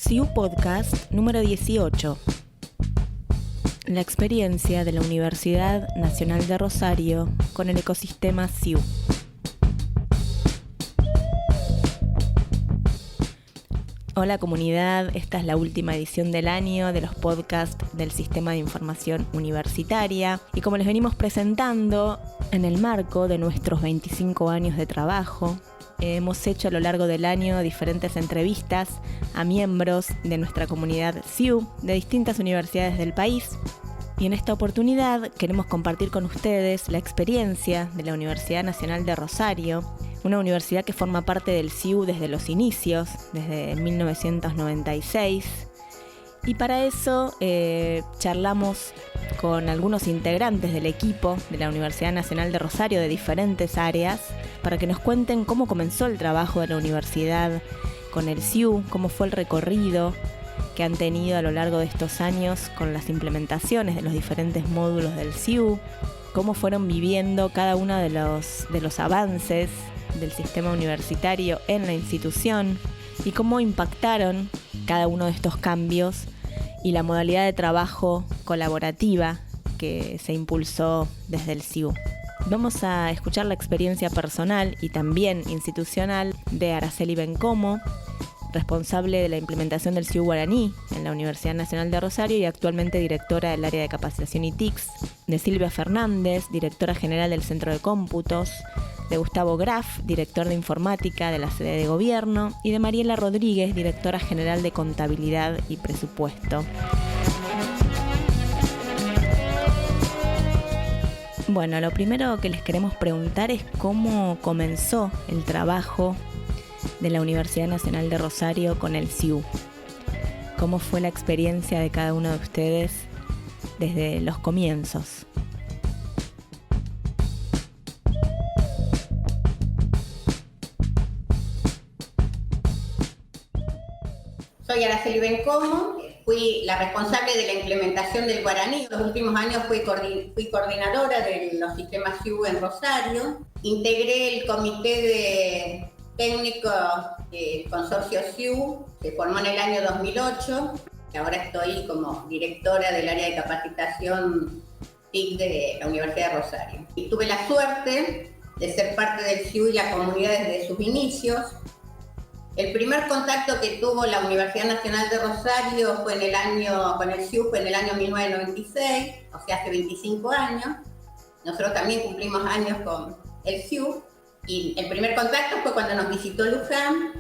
CIU Podcast número 18. La experiencia de la Universidad Nacional de Rosario con el ecosistema CIU. Hola comunidad, esta es la última edición del año de los podcasts del Sistema de Información Universitaria y como les venimos presentando en el marco de nuestros 25 años de trabajo, hemos hecho a lo largo del año diferentes entrevistas a miembros de nuestra comunidad CIU de distintas universidades del país. Y en esta oportunidad queremos compartir con ustedes la experiencia de la Universidad Nacional de Rosario, una universidad que forma parte del CIU desde los inicios, desde 1996. Y para eso charlamos con algunos integrantes del equipo de la Universidad Nacional de Rosario de diferentes áreas para que nos cuenten cómo comenzó el trabajo de la universidad con el CIU, cómo fue el recorrido que han tenido a lo largo de estos años con las implementaciones de los diferentes módulos del CIU, cómo fueron viviendo cada uno de los avances del sistema universitario en la institución y cómo impactaron cada uno de estos cambios y la modalidad de trabajo colaborativa que se impulsó desde el CIU. Vamos a escuchar la experiencia personal y también institucional de Araceli Bencomo, responsable de la implementación del CIU Guaraní en la Universidad Nacional de Rosario y actualmente directora del área de capacitación y TICs, de Silvia Fernández, directora general del Centro de Cómputos, de Gustavo Graf, director de informática de la sede de gobierno, y de Mariela Rodríguez, directora general de contabilidad y presupuesto. Bueno, lo primero que les queremos preguntar es cómo comenzó el trabajo de la Universidad Nacional de Rosario con el CIU. ¿Cómo fue la experiencia de cada uno de ustedes desde los comienzos? Soy Araceli Bencomo, fui la responsable de la implementación del Guaraní. Los últimos años fui coordinadora de los sistemas CIU en Rosario. Integré el comité técnico del consorcio CIU, se formó en el año 2008. Y ahora estoy como directora del área de capacitación TIC de la Universidad de Rosario. Y tuve la suerte de ser parte del CIU y la comunidad desde sus inicios. El primer contacto que tuvo la Universidad Nacional de Rosario con el CIU fue en el año 1996, o sea, hace 25 años. Nosotros también cumplimos años con el CIU y el primer contacto fue cuando nos visitó Luján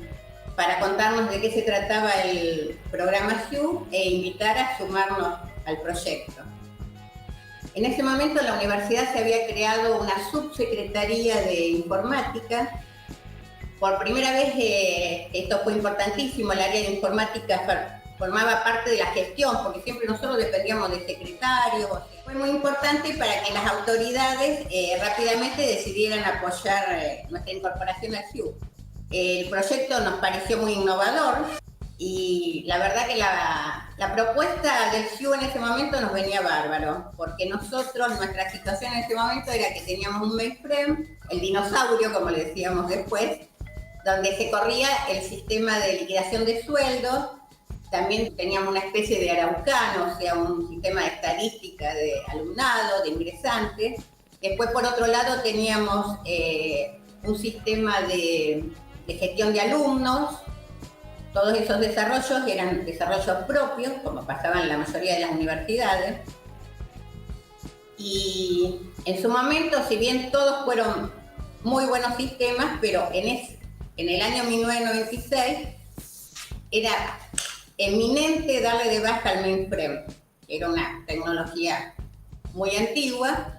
para contarnos de qué se trataba el programa CIU e invitar a sumarnos al proyecto. En ese momento la universidad se había creado una subsecretaría de informática. Por primera vez, esto fue importantísimo, el área de informática formaba parte de la gestión, porque siempre nosotros dependíamos de secretarios. Fue muy importante para que las autoridades rápidamente decidieran apoyar nuestra incorporación al CIU. El proyecto nos pareció muy innovador y la verdad que la propuesta del CIU en ese momento nos venía bárbaro, porque nuestra situación en ese momento era que teníamos un mainframe, el dinosaurio, como le decíamos después, donde se corría el sistema de liquidación de sueldos. También teníamos una especie de araucano, o sea, un sistema de estadística de alumnado, de ingresantes. Después, por otro lado, teníamos un sistema de gestión de alumnos. Todos esos desarrollos eran desarrollos propios, como pasaba en la mayoría de las universidades. Y en su momento, si bien todos fueron muy buenos sistemas, pero en el año 1996 era eminente darle de baja al mainframe, que era una tecnología muy antigua.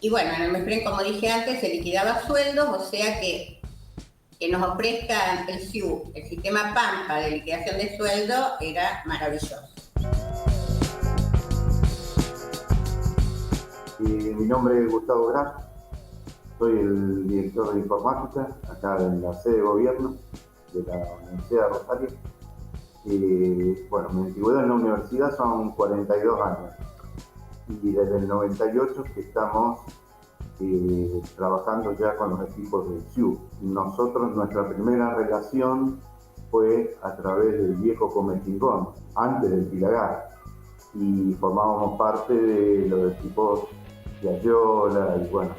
Y bueno, en el mainframe, como dije antes, se liquidaba sueldos, o sea que nos ofrezca el CIU, el sistema PAMPA de liquidación de sueldo, era maravilloso. Mi nombre es Gustavo Graf, soy el director de informática acá en la sede de gobierno de la Universidad de Rosario. Bueno, mi antigüedad en la universidad son 42 años y desde el 98 que estamos trabajando ya con los equipos del CIU. Nosotros, nuestra primera relación fue a través del viejo Comechingón, antes del Pilagar, y formábamos parte de los equipos de Ayola y bueno,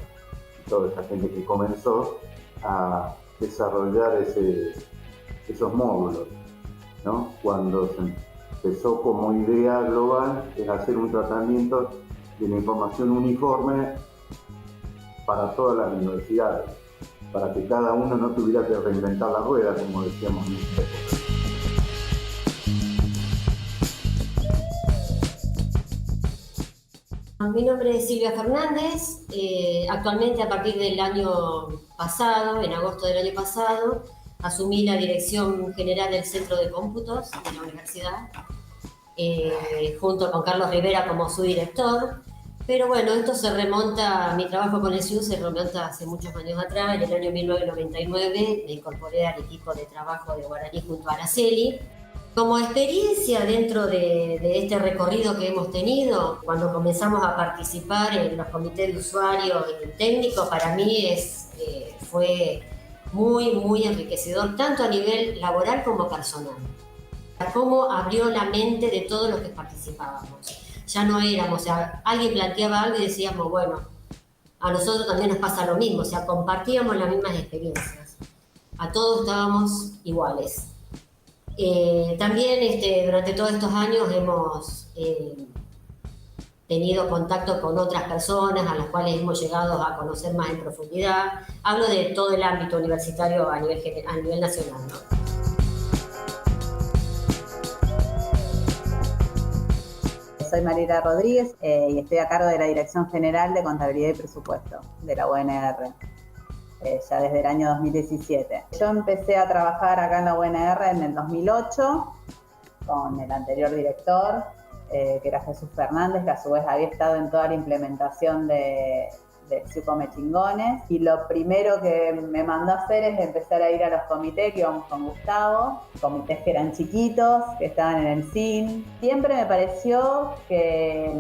toda esa gente que comenzó a desarrollar esos módulos, ¿no? Cuando se empezó como idea global es hacer un tratamiento de la información uniforme para todas las universidades, para que cada uno no tuviera que reinventar la rueda, como decíamos en esta época. Mi nombre es Silvia Fernández. Actualmente, a partir del año pasado, en agosto del año pasado, asumí la dirección general del Centro de Cómputos de la universidad, junto con Carlos Rivera como su director. Pero bueno, esto se remonta, mi trabajo con el CIU se remonta hace muchos años atrás. En el año 1999 me incorporé al equipo de trabajo de Guaraní junto a Araceli. Como experiencia dentro de este recorrido que hemos tenido, cuando comenzamos a participar en los comités de usuarios y técnicos, para mí fue muy enriquecedor, tanto a nivel laboral como personal. Cómo abrió la mente de todos los que participábamos. Ya no éramos, o sea, alguien planteaba algo y decíamos, bueno, a nosotros también nos pasa lo mismo, o sea, compartíamos las mismas experiencias. A todos estábamos iguales. También durante todos estos años hemos tenido contacto con otras personas a las cuales hemos llegado a conocer más en profundidad. Hablo de todo el ámbito universitario a nivel nacional, ¿no? Soy Mariela Rodríguez y estoy a cargo de la Dirección General de Contabilidad y Presupuesto de la UNR. Ya desde el año 2017. Yo empecé a trabajar acá en la UNR en el 2008 con el anterior director, que era Jesús Fernández, que a su vez había estado en toda la implementación del CIU Comechingones. Y lo primero que me mandó a hacer es empezar a ir a los comités que íbamos con Gustavo, comités que eran chiquitos, que estaban en el CIN. Siempre me pareció que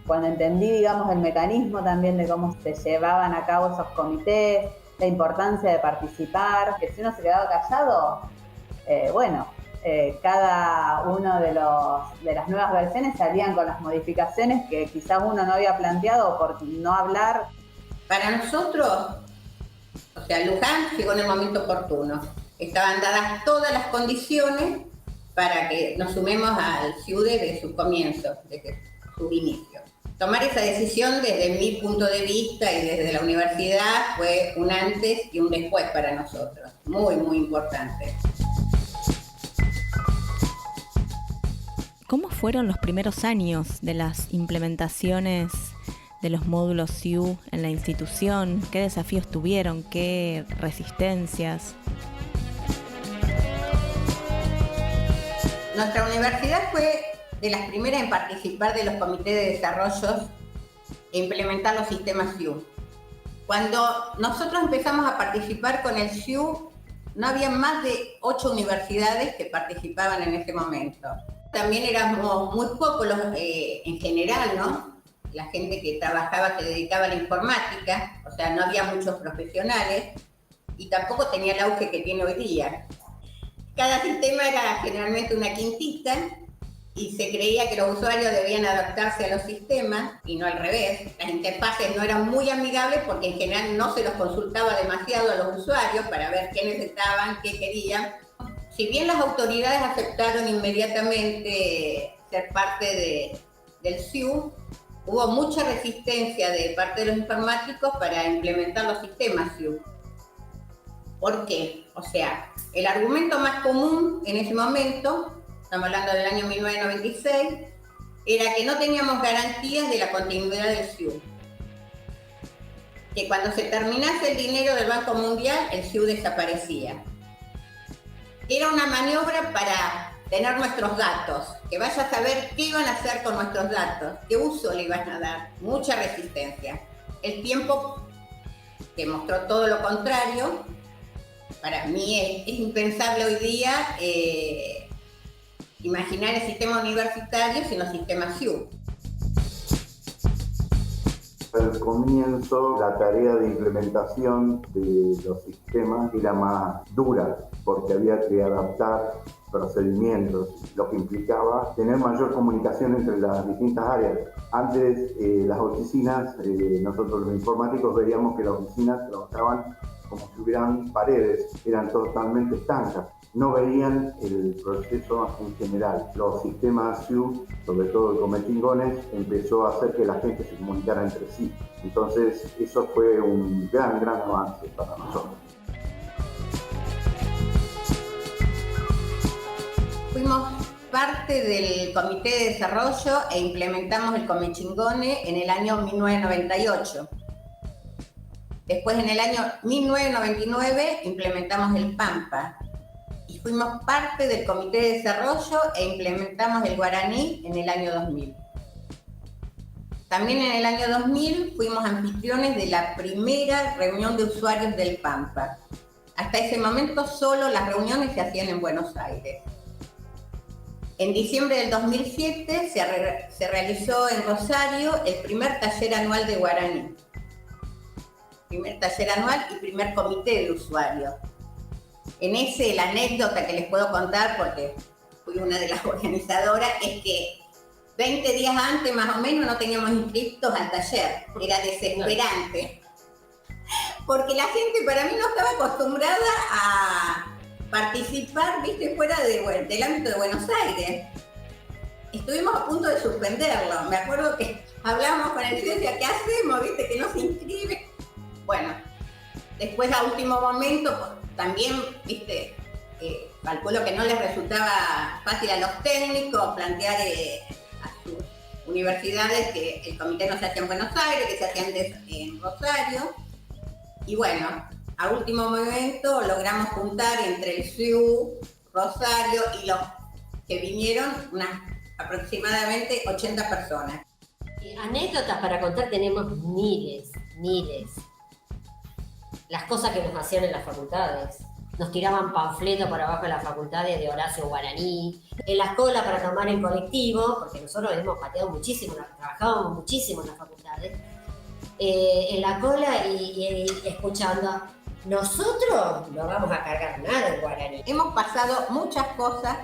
cuando entendí, digamos, el mecanismo también de cómo se llevaban a cabo esos comités, la importancia de participar, que si uno se quedaba callado, cada uno de las nuevas versiones salían con las modificaciones que quizás uno no había planteado por no hablar. Para nosotros, o sea, Luján llegó en el momento oportuno. Estaban dadas todas las condiciones para que nos sumemos al CIU desde su comienzo, desde su inicio. Tomar esa decisión desde mi punto de vista y desde la universidad fue un antes y un después para nosotros, muy importante. ¿Cómo fueron los primeros años de las implementaciones de los módulos CIU en la institución? ¿Qué desafíos tuvieron? ¿Qué resistencias? Nuestra universidad fue de las primeras en participar de los comités de desarrollo e implementar los sistemas CIU. Cuando nosotros empezamos a participar con el CIU, no había más de 8 universidades que participaban en ese momento. También éramos muy pocos en general, ¿no? La gente que trabajaba, que dedicaba a la informática, o sea, no había muchos profesionales y tampoco tenía el auge que tiene hoy día. Cada sistema era generalmente una quintita y se creía que los usuarios debían adaptarse a los sistemas y no al revés. Las interfaces no eran muy amigables porque en general no se los consultaba demasiado a los usuarios para ver qué necesitaban, qué querían. Si bien las autoridades aceptaron inmediatamente ser parte del CIU, hubo mucha resistencia de parte de los informáticos para implementar los sistemas CIU. ¿Por qué? O sea, el argumento más común en ese momento, estamos hablando del año 1996, era que no teníamos garantías de la continuidad del CIU. Que cuando se terminase el dinero del Banco Mundial, el CIU desaparecía. Era una maniobra para tener nuestros datos, que vaya a saber qué iban a hacer con nuestros datos, qué uso le iban a dar, mucha resistencia. El tiempo que mostró todo lo contrario. Para mí es impensable hoy día imaginar el sistema universitario sin los sistemas CIU. Al comienzo, la tarea de implementación de los sistemas era más dura, porque había que adaptar procedimientos, lo que implicaba tener mayor comunicación entre las distintas áreas. Antes, las oficinas, nosotros los informáticos veíamos que las oficinas trabajaban como si hubieran paredes, eran totalmente estancas, no veían el proceso en general. Los sistemas SIU, sobre todo el Cometingones, empezó a hacer que la gente se comunicara entre sí. Entonces, eso fue un gran avance para nosotros. Fuimos parte del Comité de Desarrollo e implementamos el Comechingone en el año 1998. Después, en el año 1999, implementamos el Pampa. Y fuimos parte del Comité de Desarrollo e implementamos el Guaraní en el año 2000. También en el año 2000 fuimos anfitriones de la primera reunión de usuarios del Pampa. Hasta ese momento solo las reuniones se hacían en Buenos Aires. En diciembre del 2007 se realizó en Rosario el primer taller anual de Guaraní. Primer taller anual y primer comité de usuarios. En ese, la anécdota que les puedo contar, porque fui una de las organizadoras, es que 20 días antes más o menos no teníamos inscriptos al taller. Era desesperante. Porque la gente para mí no estaba acostumbrada a participar, viste, fuera del ámbito de Buenos Aires. Estuvimos a punto de suspenderlo. Me acuerdo que hablábamos con el director, ¿qué hacemos? Viste, que no se inscribe. Bueno, después a último momento, pues, también, viste, calculo que no les resultaba fácil a los técnicos plantear a sus universidades que el comité no se hacía en Buenos Aires, que se hacían en Rosario. Y bueno, a último momento logramos juntar entre el SIU, Rosario y los que vinieron unas aproximadamente 80 personas. Anécdotas para contar tenemos miles. Las cosas que nos hacían en las facultades. Nos tiraban panfletos por abajo de las facultades de Horacio Guaraní. En las colas para tomar el colectivo, porque nosotros hemos pateado muchísimo, trabajábamos muchísimo en las facultades. En la cola y escuchando, nosotros no vamos a cargar nada en Guaraní. Hemos pasado muchas cosas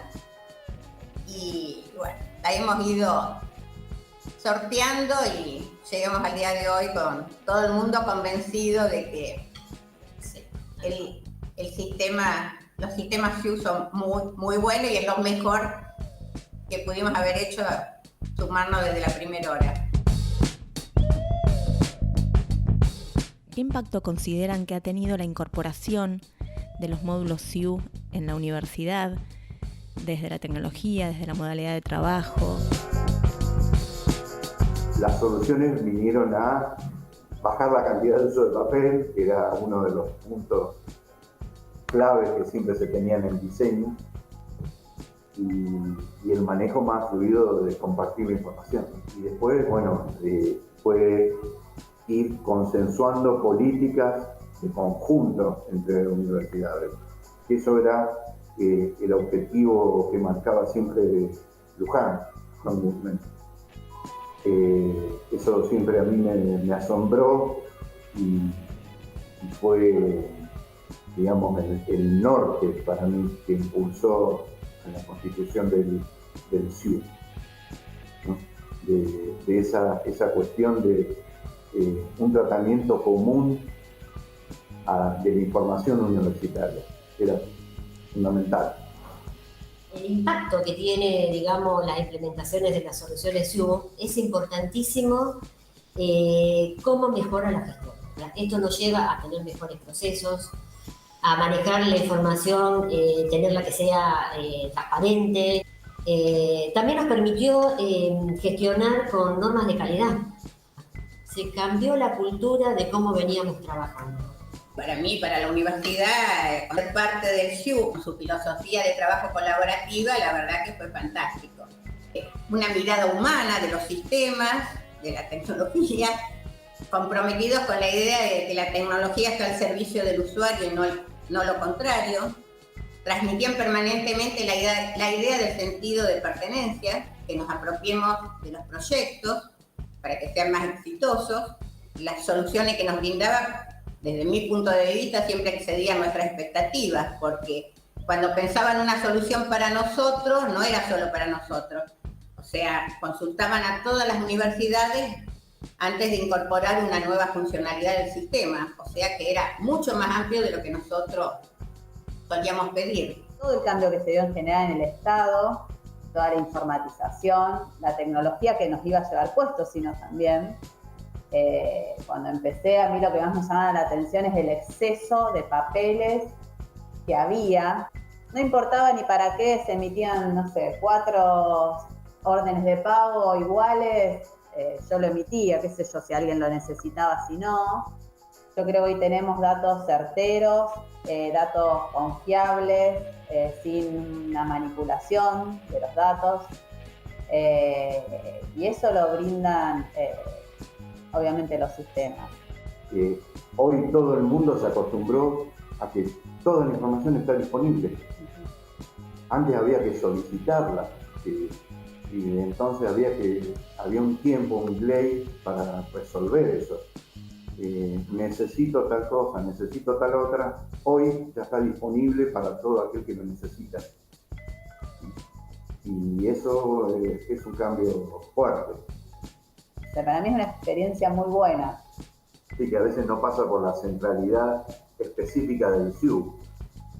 y bueno, la hemos ido sorteando y llegamos al día de hoy con todo el mundo convencido de que los sistemas SIU son muy buenos y es lo mejor que pudimos haber hecho, sumarnos desde la primera hora. ¿Qué impacto consideran que ha tenido la incorporación de los módulos SIU en la universidad, desde la tecnología, desde la modalidad de trabajo? Las soluciones vinieron a bajar la cantidad de uso de papel, que era uno de los puntos claves que siempre se tenían en el diseño, y el manejo más fluido de compartir la información. Y después, bueno, fue ir consensuando políticas de conjunto entre universidades. Eso era el objetivo que marcaba siempre Luján. Eso siempre a mí me asombró y fue, digamos, el norte para mí que impulsó a la constitución del SIU, ¿no? de esa cuestión de un tratamiento común de la información universitaria. Era fundamental. El impacto que tiene, digamos, las implementaciones de las soluciones SIU es importantísimo. Cómo mejora la gestión. Esto nos lleva a tener mejores procesos, a manejar la información, tenerla que sea transparente. También nos permitió gestionar con normas de calidad. Se cambió la cultura de cómo veníamos trabajando. Para mí, para la universidad, ser parte del SIU, su filosofía de trabajo colaborativa, la verdad que fue fantástico. Una mirada humana de los sistemas, de la tecnología, comprometidos con la idea de que la tecnología está al servicio del usuario y no lo contrario. Transmitían permanentemente la idea del sentido de pertenencia, que nos apropiemos de los proyectos para que sean más exitosos. las soluciones que nos brindaba, desde mi punto de vista, siempre excedían nuestras expectativas, porque cuando pensaban una solución para nosotros, no era solo para nosotros. O sea, consultaban a todas las universidades antes de incorporar una nueva funcionalidad del sistema. O sea que era mucho más amplio de lo que nosotros solíamos pedir. Todo el cambio que se dio en general en el Estado, toda la informatización, la tecnología que nos iba a llevar puestos, sino también, cuando empecé, a mí lo que más me llamaba la atención es el exceso de papeles que había. No importaba ni para qué, se emitían, no sé, 4 órdenes de pago iguales, yo lo emitía, qué sé yo, si alguien lo necesitaba, si no. Yo creo que hoy tenemos datos certeros, datos confiables, sin una manipulación de los datos, y eso lo brindan obviamente los sistemas. Hoy todo el mundo se acostumbró a que toda la información está disponible. Antes había que solicitarla, y entonces había un tiempo, un delay para resolver eso. Necesito tal cosa, necesito tal otra, hoy ya está disponible para todo aquel que lo necesita. Y eso es un cambio fuerte. O sea, para mí es una experiencia muy buena. Sí, que a veces no pasa por la centralidad específica del SIU,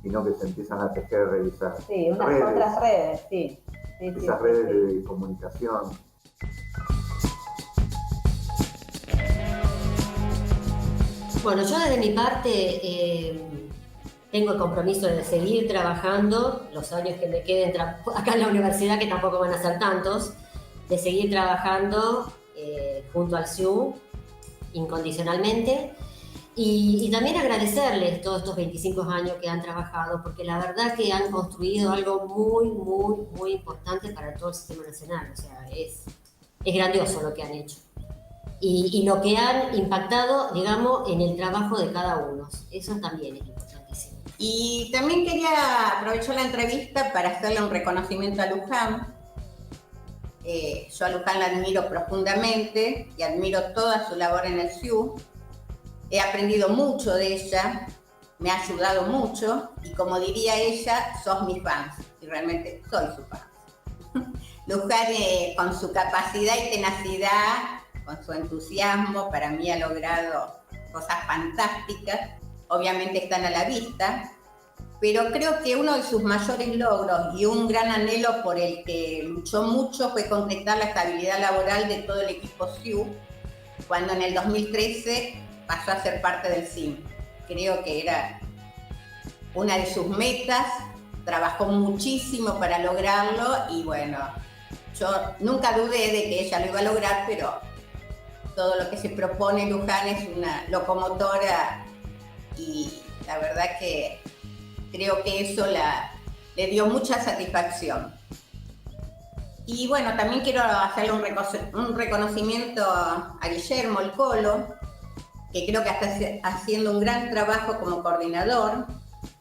sino que se empiezan a tejer esas otras redes, sí. Esas redes de comunicación. Bueno, yo desde mi parte tengo el compromiso de seguir trabajando los años que me queden acá en la universidad, que tampoco van a ser tantos, de seguir trabajando junto al SIU incondicionalmente y también agradecerles todos estos 25 años que han trabajado, porque la verdad que han construido algo muy, muy, muy importante para todo el sistema nacional. O sea, es grandioso lo que han hecho. Y lo que han impactado, digamos, en el trabajo de cada uno. Eso también es importantísimo. Y también quería aprovechar la entrevista para hacerle un reconocimiento a Luján. Yo a Luján la admiro profundamente y admiro toda su labor en el SIU. He aprendido mucho de ella, me ha ayudado mucho y como diría ella, sos mi fan, y realmente soy su fan. Luján, con su capacidad y tenacidad, con su entusiasmo, para mí ha logrado cosas fantásticas, obviamente están a la vista, pero creo que uno de sus mayores logros y un gran anhelo por el que luchó mucho fue concretar la estabilidad laboral de todo el equipo SIU, cuando en el 2013 pasó a ser parte del CIM. Creo que era una de sus metas, trabajó muchísimo para lograrlo y bueno, yo nunca dudé de que ella lo iba a lograr, pero todo lo que se propone Luján es una locomotora y la verdad que creo que eso le dio mucha satisfacción. Y bueno, también quiero hacerle un reconocimiento a Guillermo el Colo, que creo que está haciendo un gran trabajo como coordinador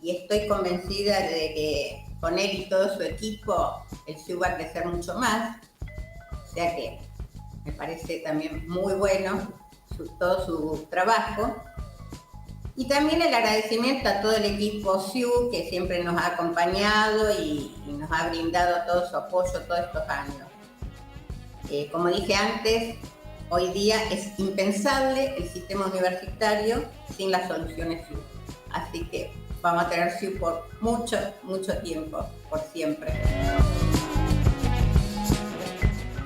y estoy convencida de que con él y todo su equipo el SIU va a crecer mucho más. O sea que me parece también muy bueno todo su trabajo. Y también el agradecimiento a todo el equipo SIU que siempre nos ha acompañado y nos ha brindado todo su apoyo todos estos años. Como dije antes, hoy día es impensable el sistema universitario sin las soluciones SIU. Así que vamos a tener SIU por mucho, mucho tiempo, por siempre.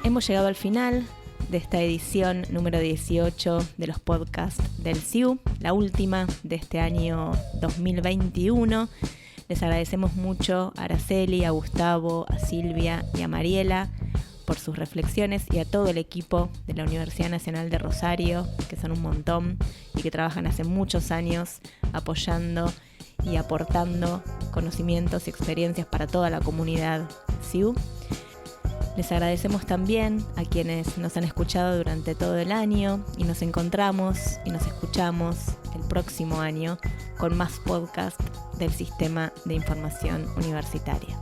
Hemos llegado al final de esta edición número 18 de los podcasts del SIU, la última de este año 2021. Les agradecemos mucho a Araceli, a Gustavo, a Silvia y a Mariela por sus reflexiones y a todo el equipo de la Universidad Nacional de Rosario, que son un montón y que trabajan hace muchos años apoyando y aportando conocimientos y experiencias para toda la comunidad SIU. Les agradecemos también a quienes nos han escuchado durante todo el año y nos encontramos y nos escuchamos el próximo año con más podcasts del Sistema de Información Universitaria.